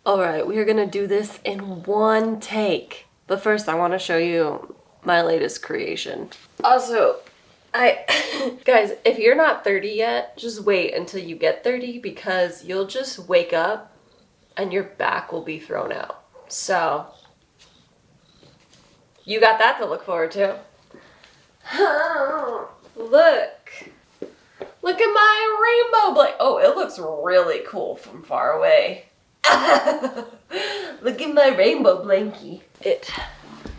All right, we are gonna do this in one take. But first I wanna show you my latest creation. Also, guys, if you're not 30 yet, just wait until you get 30 because you'll just wake up and your back will be thrown out. So, you got that to look forward to. Look at my rainbow blanket. Oh, it looks really cool from far away. Look at my rainbow blankie. It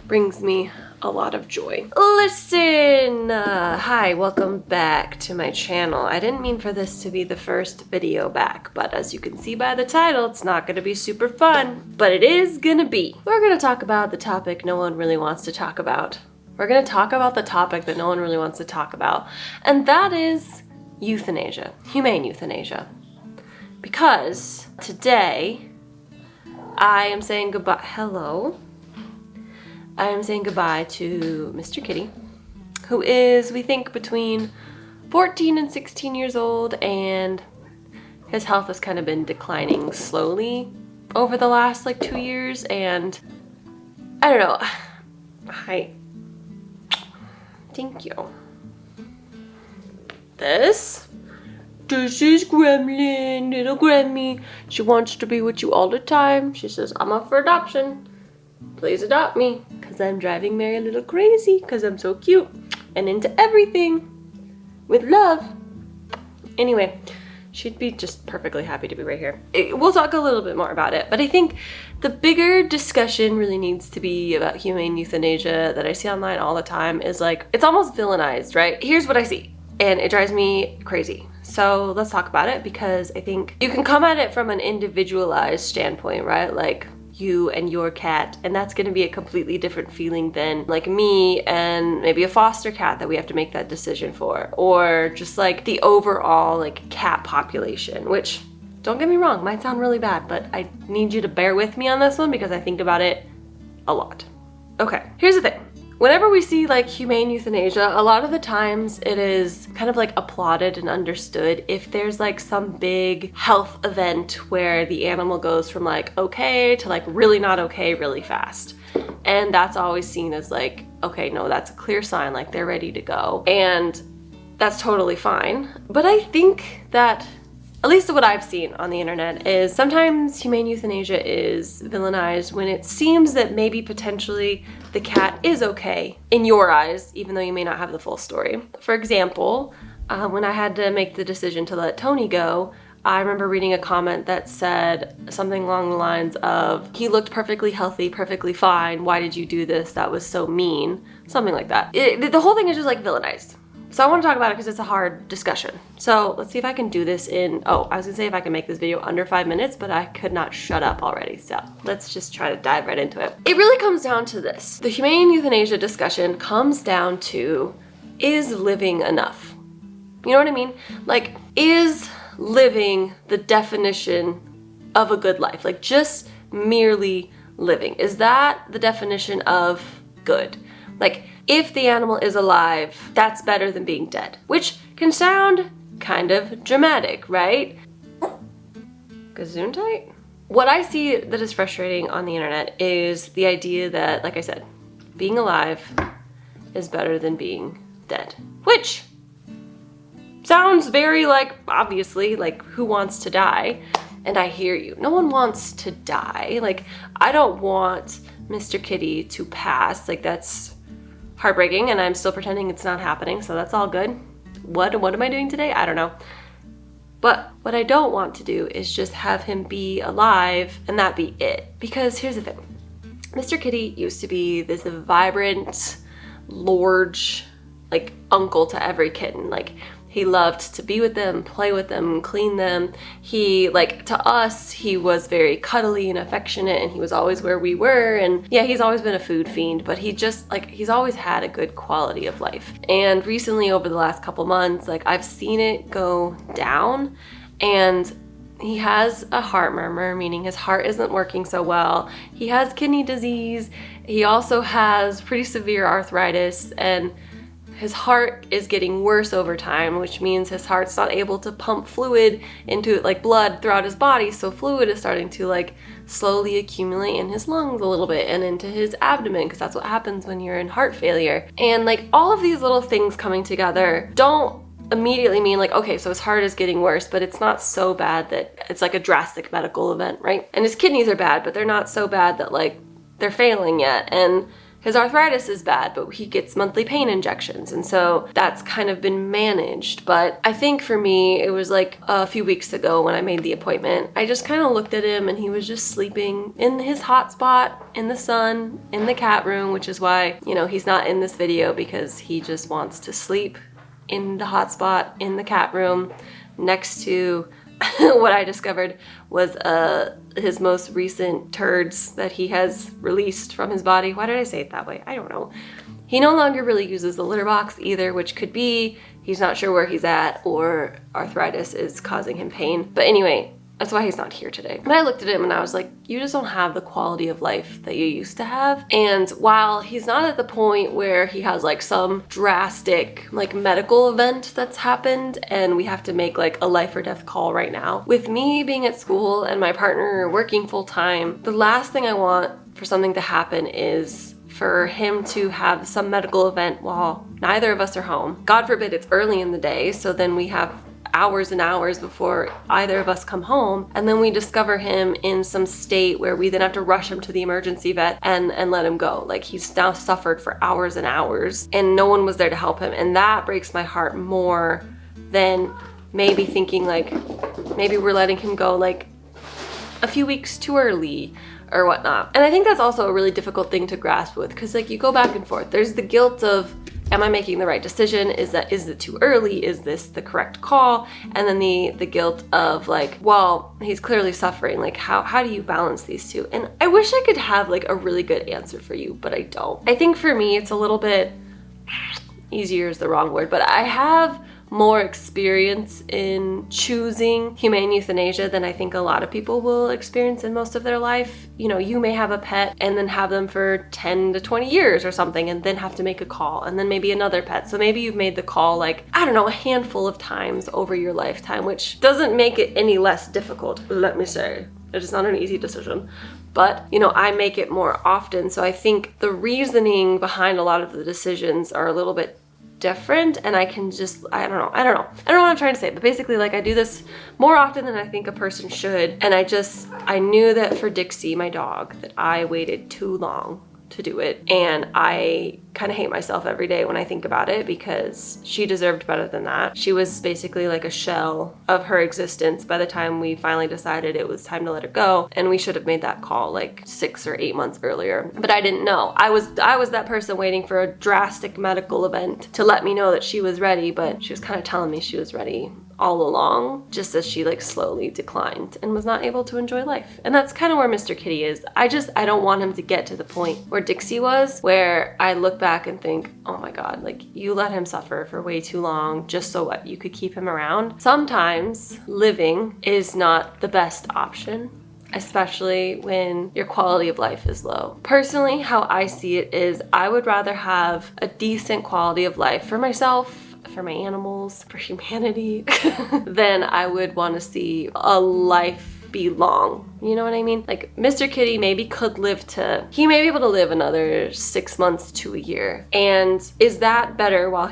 brings me a lot of joy. Listen! Hi, welcome back to my channel. I didn't mean for this to be the first video back, but as you can see by the title, it's not gonna be super fun, but it is gonna be. We're gonna talk about the topic no one really wants to talk about. We're gonna talk about the topic that no one really wants to talk about, and that is euthanasia, humane euthanasia. Because today, I am saying goodbye, hello. I am saying goodbye to Mr. Kitty, who is, we think, between 14 and 16 years old, and his health has kind of been declining slowly over the last like 2 years, and I don't know, thank you. This is Gremlin, little Gremmy. She wants to be with you all the time. She says, I'm up for adoption. Please adopt me, because I'm driving Mary a little crazy, because I'm so cute and into everything with love. Anyway, she'd be just perfectly happy to be right here. We'll talk a little bit more about it, but I think the bigger discussion really needs to be about humane euthanasia that I see online all the time is like, it's almost villainized, right? Here's what I see, and it drives me crazy. So let's talk about it, because I think you can come at it from an individualized standpoint, right? Like you and your cat, and that's going to be a completely different feeling than like me and maybe a foster cat that we have to make that decision for, or just like the overall like cat population, which, don't get me wrong, might sound really bad, but I need you to bear with me on this one because I think about it a lot. Okay, here's the thing. Whenever we see like humane euthanasia, a lot of the times it is kind of like applauded and understood if there's like some big health event where the animal goes from like okay to like really not okay really fast. And that's always seen as like, okay, no, that's a clear sign, like they're ready to go. And that's totally fine. But I think that, at least what I've seen on the internet, is sometimes humane euthanasia is villainized when it seems that maybe potentially the cat is okay in your eyes, even though you may not have the full story. For example, when I had to make the decision to let Tony go, I remember reading a comment that said something along the lines of, he looked perfectly healthy, perfectly fine, why did you do this? That was so mean. Something like that. The whole thing is just like villainized. So I want to talk about it because it's a hard discussion. So let's see if I can do this in, I was gonna say if I can make this video under 5 minutes, but I could not shut up already. So let's just try to dive right into it. It really comes down to this. The humane euthanasia discussion comes down to, is living enough? You know what I mean? Like, is living the definition of a good life? Like just merely living. Is that the definition of good? Like, if the animal is alive, that's better than being dead, which can sound kind of dramatic, right? Gesundheit? What I see that is frustrating on the internet is the idea that, like I said, being alive is better than being dead, which sounds very like, obviously, like who wants to die? And I hear you. No one wants to die. Like, I don't want Mr. Kitty to pass. Like, that's heartbreaking, and I'm still pretending it's not happening, so that's all good. What am I doing today? I don't know. But what I don't want to do is just have him be alive and that be it. Because here's the thing. Mr. Kitty used to be this vibrant, large, like uncle to every kitten. Like, he loved to be with them, play with them, clean them. He, like, to us, he was very cuddly and affectionate, and he was always where we were. And yeah, he's always been a food fiend, but he just, like, he's always had a good quality of life. And recently, over the last couple months, like, I've seen it go down, and he has a heart murmur, meaning his heart isn't working so well. He has kidney disease. He also has pretty severe arthritis, and his heart is getting worse over time, which means his heart's not able to pump fluid into like blood throughout his body, so fluid is starting to like slowly accumulate in his lungs a little bit and into his abdomen, because that's what happens when you're in heart failure. And like all of these little things coming together don't immediately mean like, okay, so his heart is getting worse, but it's not so bad that it's like a drastic medical event, right? And his kidneys are bad, but they're not so bad that like they're failing yet. And his arthritis is bad, but he gets monthly pain injections. And so that's kind of been managed. But I think for me, it was like a few weeks ago when I made the appointment, I just kind of looked at him and he was just sleeping in his hot spot in the sun, in the cat room, which is why, you know, he's not in this video, because he just wants to sleep in the hot spot in the cat room next to what I discovered was his most recent turds that he has released from his body. Why did I say it that way? I don't know. He no longer really uses the litter box either, which could be he's not sure where he's at or arthritis is causing him pain. But anyway, that's why he's not here today. But I looked at him and I was like, you just don't have the quality of life that you used to have. And while he's not at the point where he has like some drastic like medical event that's happened and we have to make like a life or death call right now, with me being at school and my partner working full time, the last thing I want for something to happen is for him to have some medical event while neither of us are home. God forbid it's early in the day, so then we have hours and hours before either of us come home, and then we discover him in some state where we then have to rush him to the emergency vet and let him go. Like, he's now suffered for hours and hours and no one was there to help him, and that breaks my heart more than maybe thinking like maybe we're letting him go like a few weeks too early or whatnot. And I think that's also a really difficult thing to grasp with, because like you go back and forth. There's the guilt of, am I making the right decision? Is it too early? Is this the correct call? And then the guilt of like, well, he's clearly suffering. Like, how do you balance these two? And I wish I could have like a really good answer for you, but I don't. I think for me, it's a little bit, easier is the wrong word, but I have more experience in choosing humane euthanasia than I think a lot of people will experience in most of their life. You know, you may have a pet and then have them for 10 to 20 years or something and then have to make a call, and then maybe another pet. So maybe you've made the call like, I don't know, a handful of times over your lifetime, which doesn't make it any less difficult, let me say. It is not an easy decision. But, you know, I make it more often. So I think the reasoning behind a lot of the decisions are a little bit different, and I can just, I don't know what I'm trying to say, but basically like I do this more often than I think a person should. And I knew that for Dixie, my dog, that I waited too long to do it, and I kind of hate myself every day when I think about it, because she deserved better than that. She was basically like a shell of her existence by the time we finally decided it was time to let her go, and we should have made that call like 6 or 8 months earlier. But I didn't know. I was that person waiting for a drastic medical event to let me know that she was ready, but she was kind of telling me she was ready all along, just as she like slowly declined and was not able to enjoy life. And that's kind of where Mr. Kitty is. I don't want him to get to the point where Dixie was, where I look back and think, oh my God, like you let him suffer for way too long just so what, you could keep him around. Sometimes living is not the best option, especially when your quality of life is low. Personally, how I see it is I would rather have a decent quality of life for myself, for my animals, for humanity, than I would want to see a life be long. You know what I mean? Like Mr. Kitty maybe he may be able to live another 6 months to a year. And is that better while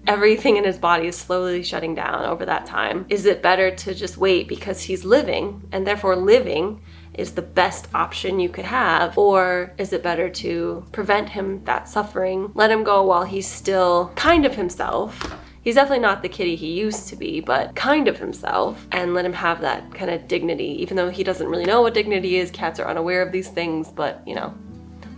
everything in his body is slowly shutting down over that time? Is it better to just wait because he's living, and therefore living is the best option you could have? Or is it better to prevent him that suffering, let him go while he's still kind of himself? He's definitely not the kitty he used to be, but kind of himself, and let him have that kind of dignity, even though he doesn't really know what dignity is. Cats are unaware of these things, but you know,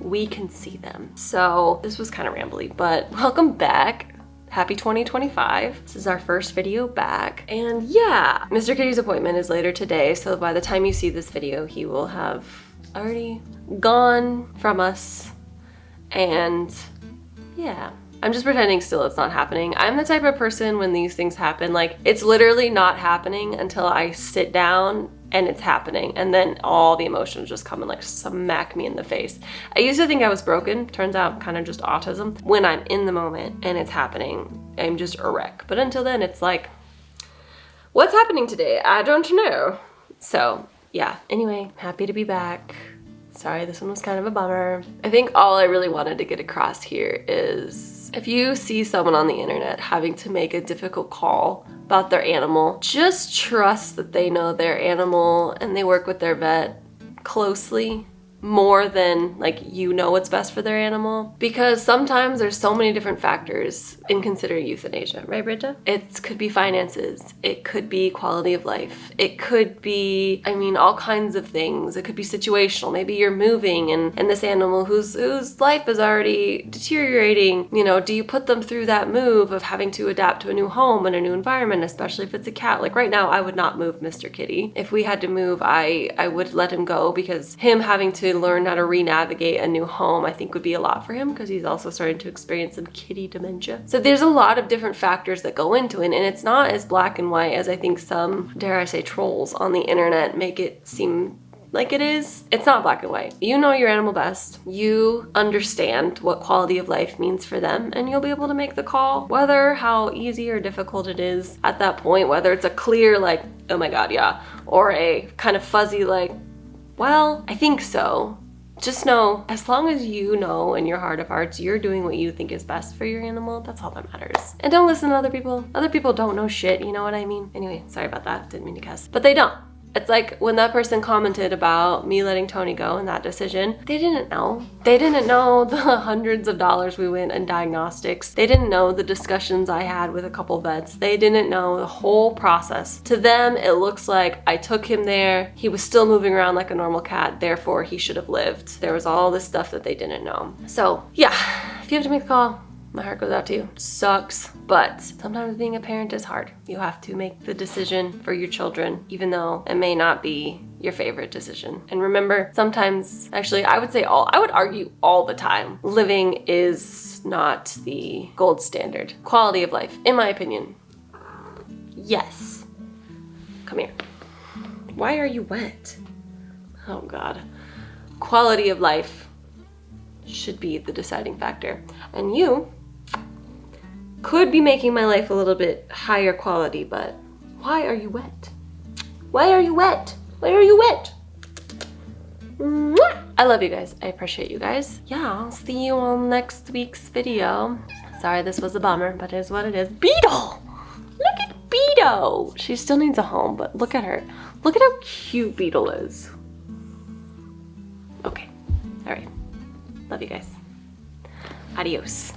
we can see them. So this was kind of rambly, but welcome back. Happy 2025. This is our first video back. And yeah, Mr. Kitty's appointment is later today, so by the time you see this video, he will have already gone from us. And yeah, I'm just pretending still it's not happening. I'm the type of person when these things happen, like it's literally not happening until I sit down and it's happening, and then all the emotions just come and like smack me in the face. I used to think I was broken. Turns out kind of just autism. When I'm in the moment and it's happening, I'm just a wreck. But until then, it's like, what's happening today? I don't know. So yeah, anyway, happy to be back. Sorry, this one was kind of a bummer. I think all I really wanted to get across here is if you see someone on the internet having to make a difficult call about their animal, just trust that they know their animal and they work with their vet closely more than like you know what's best for their animal, because sometimes there's so many different factors in considering euthanasia, right, Bridget? It could be finances, it could be quality of life, it could be, I mean, all kinds of things. It could be situational. Maybe you're moving and this animal whose life is already deteriorating, you know, do you put them through that move of having to adapt to a new home and a new environment, especially if it's a cat? Like right now, I would not move Mr. Kitty. If we had to move, I would let him go, because him having to learn how to re-navigate a new home I think would be a lot for him, because he's also starting to experience some kitty dementia. So there's a lot of different factors that go into it, and it's not as black and white as I think some, dare I say, trolls on the internet make it seem like it is. It's not black and white. You know your animal best. You understand what quality of life means for them, and you'll be able to make the call, whether how easy or difficult it is at that point, whether it's a clear like, oh my god, yeah, or a kind of fuzzy like, well, I think so. Just know, as long as you know in your heart of hearts you're doing what you think is best for your animal, that's all that matters. And don't listen to other people. Other people don't know shit, you know what I mean? Anyway, sorry about that, didn't mean to cuss. But they don't. It's like when that person commented about me letting Tony go and that decision, they didn't know. They didn't know the hundreds of dollars we went in diagnostics. They didn't know the discussions I had with a couple vets. They didn't know the whole process. To them, it looks like I took him there. He was still moving around like a normal cat. Therefore, he should have lived. There was all this stuff that they didn't know. So yeah, if you have to make the call, my heart goes out to you. Sucks, but sometimes being a parent is hard. You have to make the decision for your children, even though it may not be your favorite decision. And remember, sometimes, actually, I would argue all the time, living is not the gold standard. Quality of life, in my opinion, yes. Come here. Why are you wet? Oh God. Quality of life should be the deciding factor. And you could be making my life a little bit higher quality, but why are you wet? Why are you wet? Why are you wet? Mwah! I love you guys. I appreciate you guys. Yeah, I'll see you on next week's video. Sorry this was a bummer, but it is what it is. Beetle! Look at Beetle! She still needs a home, but look at her. Look at how cute Beetle is. Okay, all right. Love you guys. Adios.